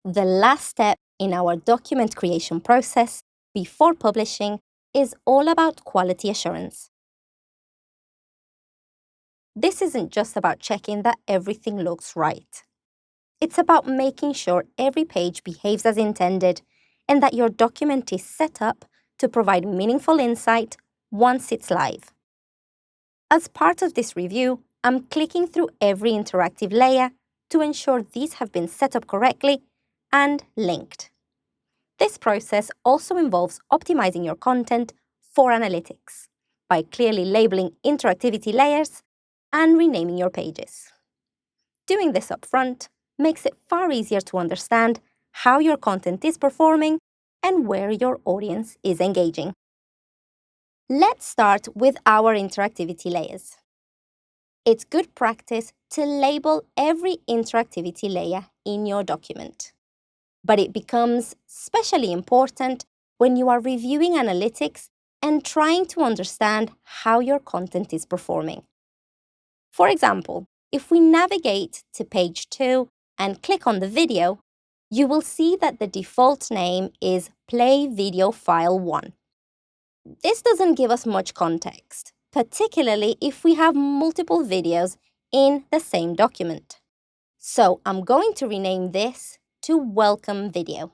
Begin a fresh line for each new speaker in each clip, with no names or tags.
The last step in our document creation process before publishing is all about quality assurance. This isn't just about checking that everything looks right. It's about making sure every page behaves as intended and that your document is set up to provide meaningful insight once it's live. As part of this review, I'm clicking through every interactive layer to ensure these have been set up correctly and linked. This process also involves optimizing your content for analytics by clearly labeling interactivity layers and renaming your pages. Doing this upfront makes it far easier to understand how your content is performing and where your audience is engaging. Let's start with our interactivity layers. It's good practice to label every interactivity layer in your document. But it becomes especially important when you are reviewing analytics and trying to understand how your content is performing. For example, if we navigate to page 2 and click on the video, you will see that the default name is Play Video File 1. This doesn't give us much context, particularly if we have multiple videos in the same document. So I'm going to rename this to Welcome Video.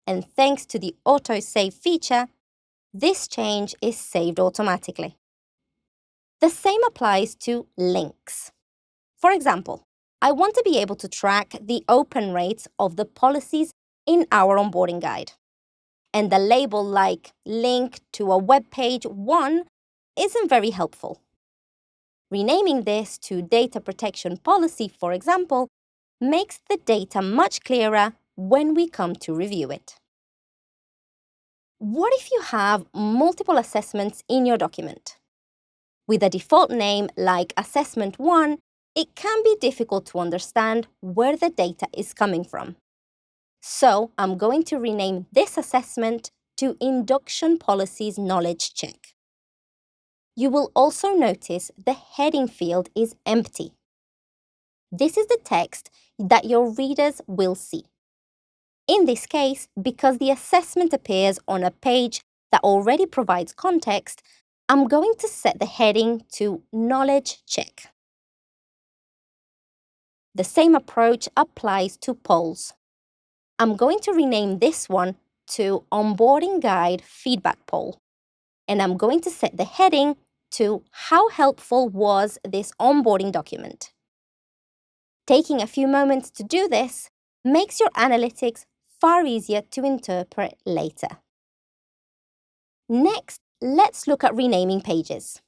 And thanks to the auto-save feature, this change is saved automatically. The same applies to links. For example, I want to be able to track the open rates of the policies in our onboarding guide. And the label like link to a web page 1 isn't very helpful. Renaming this to data protection policy, for example, makes the data much clearer when we come to review it. What if you have multiple assessments in your document? With a default name like Assessment 1, it can be difficult to understand where the data is coming from. So I'm going to rename this assessment to Induction Policies Knowledge Check. You will also notice the heading field is empty. This is the text that your readers will see. In this case, because the assessment appears on a page that already provides context, I'm going to set the heading to Knowledge Check. The same approach applies to polls. I'm going to rename this one to Onboarding Guide Feedback Poll. And I'm going to set the heading to How helpful was this onboarding document? Taking a few moments to do this makes your analytics far easier to interpret later. Next, let's look at renaming pages.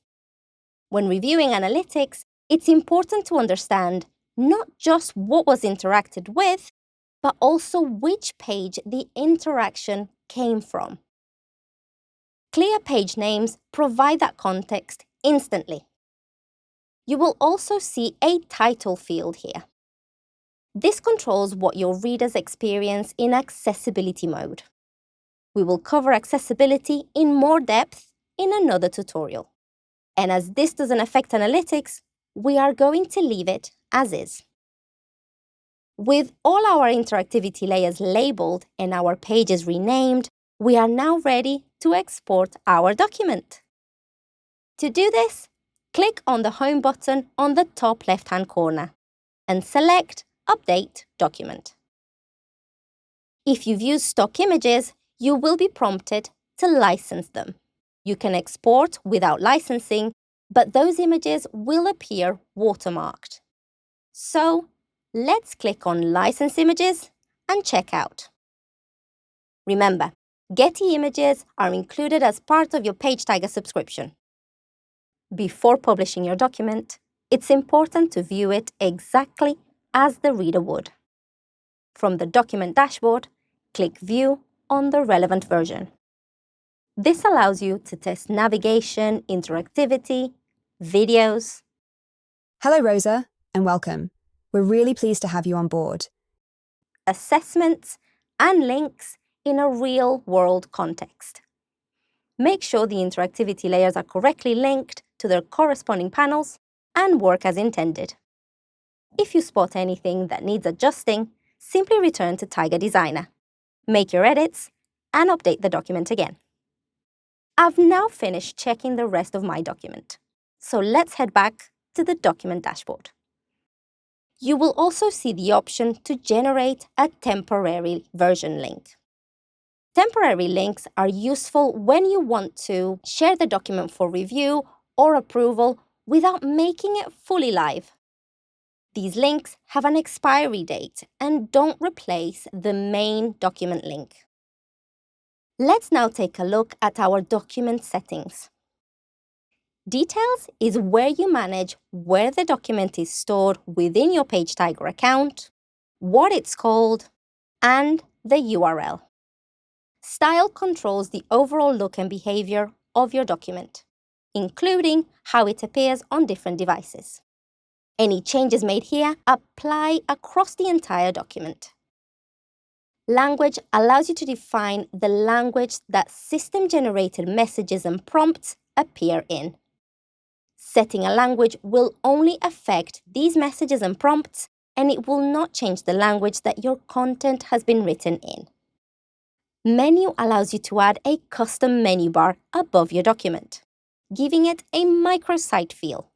When reviewing analytics, it's important to understand not just what was interacted with, but also which page the interaction came from. Clear page names provide that context instantly. You will also see a title field here. This controls what your readers experience in accessibility mode. We will cover accessibility in more depth in another tutorial. And as this doesn't affect analytics, we are going to leave it as is. With all our interactivity layers labeled and our pages renamed, we are now ready to export our document. To do this, click on the Home button on the top left-hand corner and select Update Document. If you've used stock images, you will be prompted to license them. You can export without licensing, but those images will appear watermarked. So, let's click on License Images and check out. Remember, Getty images are included as part of your PageTiger subscription. Before publishing your document, it's important to view it exactly as the reader would. From the document dashboard, click View on the relevant version. This allows you to test navigation, interactivity, videos.
Hello, Rosa, and welcome. We're really pleased to have you on board.
Assessments and links in a real-world context. Make sure the interactivity layers are correctly linked to their corresponding panels and work as intended. If you spot anything that needs adjusting, simply return to Tiger Designer, make your edits, and update the document again. I've now finished checking the rest of my document, so let's head back to the document dashboard. You will also see the option to generate a temporary version link. Temporary links are useful when you want to share the document for review or approval without making it fully live. These links have an expiry date and don't replace the main document link. Let's now take a look at our document settings. Details is where you manage where the document is stored within your PageTiger account, what it's called, and the URL. Style controls the overall look and behavior of your document, including how it appears on different devices. Any changes made here apply across the entire document. Language allows you to define the language that system-generated messages and prompts appear in. Setting a language will only affect these messages and prompts, and it will not change the language that your content has been written in. Menu allows you to add a custom menu bar above your document, giving it a microsite feel.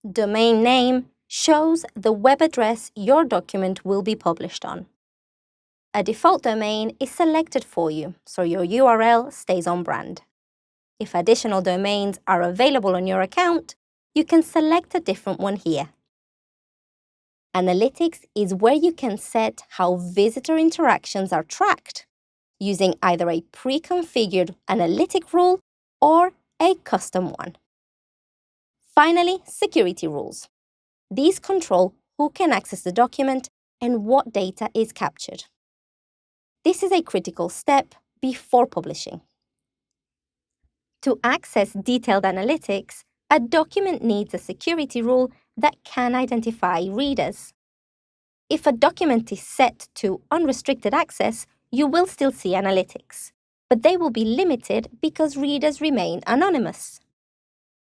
Domain name shows the web address your document will be published on. A default domain is selected for you, so your URL stays on brand. If additional domains are available on your account, you can select a different one here. Analytics is where you can set how visitor interactions are tracked, using either a pre-configured analytic rule or a custom one. Finally, security rules. These control who can access the document and what data is captured. This is a critical step before publishing. To access detailed analytics, a document needs a security rule that can identify readers. If a document is set to unrestricted access, you will still see analytics, but they will be limited because readers remain anonymous.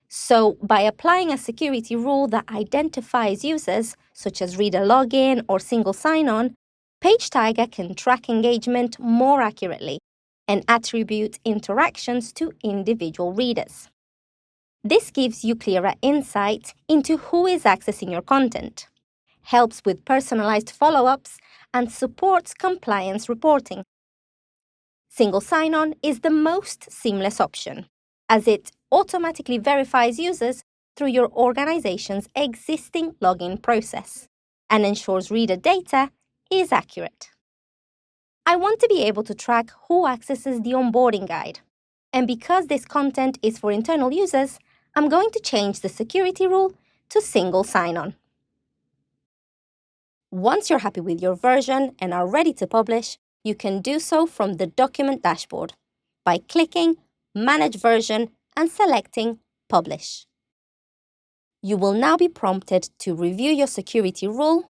So, by applying a security rule that identifies users, such as reader login or single sign-on, PageTiger can track engagement more accurately and attribute interactions to individual readers. This gives you clearer insight into who is accessing your content, helps with personalized follow-ups, and supports compliance reporting. Single sign-on is the most seamless option, as it automatically verifies users through your organization's existing login process and ensures reader data is accurate. I want to be able to track who accesses the onboarding guide, and because this content is for internal users, I'm going to change the security rule to single sign-on. Once you're happy with your version and are ready to publish, you can do so from the document dashboard by clicking Manage Version and selecting Publish. You will now be prompted to review your security rule,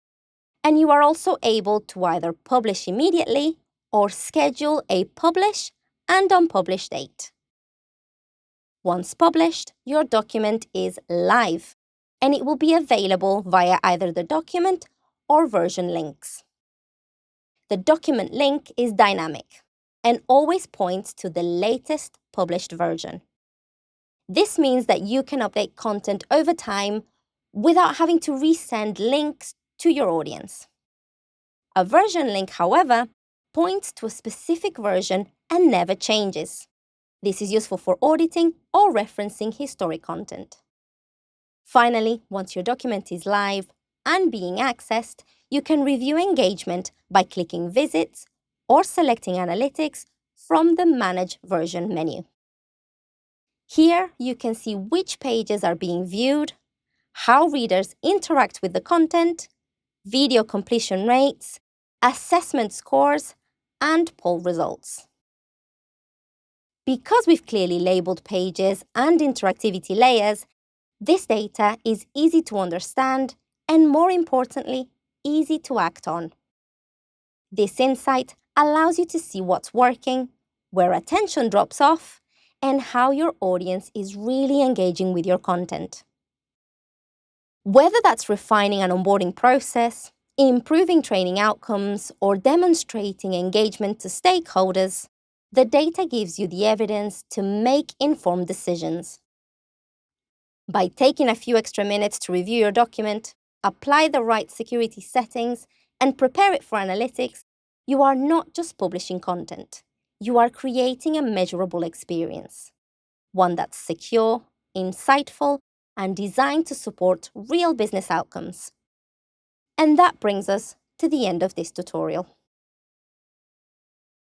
and you are also able to either publish immediately or schedule a publish and unpublish date. Once published, your document is live, and it will be available via either the document or version links. The document link is dynamic and always points to the latest published version. This means that you can update content over time without having to resend links to your audience. A version link, however, points to a specific version and never changes. This is useful for auditing or referencing historic content. Finally, once your document is live and being accessed, you can review engagement by clicking Visits or selecting Analytics from the Manage Version menu. Here, you can see which pages are being viewed, how readers interact with the content, video completion rates, assessment scores, and poll results. Because we've clearly labeled pages and interactivity layers, this data is easy to understand and, more importantly, easy to act on. This insight allows you to see what's working, where attention drops off, and how your audience is really engaging with your content. Whether that's refining an onboarding process, improving training outcomes, or demonstrating engagement to stakeholders, the data gives you the evidence to make informed decisions. By taking a few extra minutes to review your document, apply the right security settings, and prepare it for analytics, you are not just publishing content. You are creating a measurable experience, one that's secure, insightful, and designed to support real business outcomes. And that brings us to the end of this tutorial.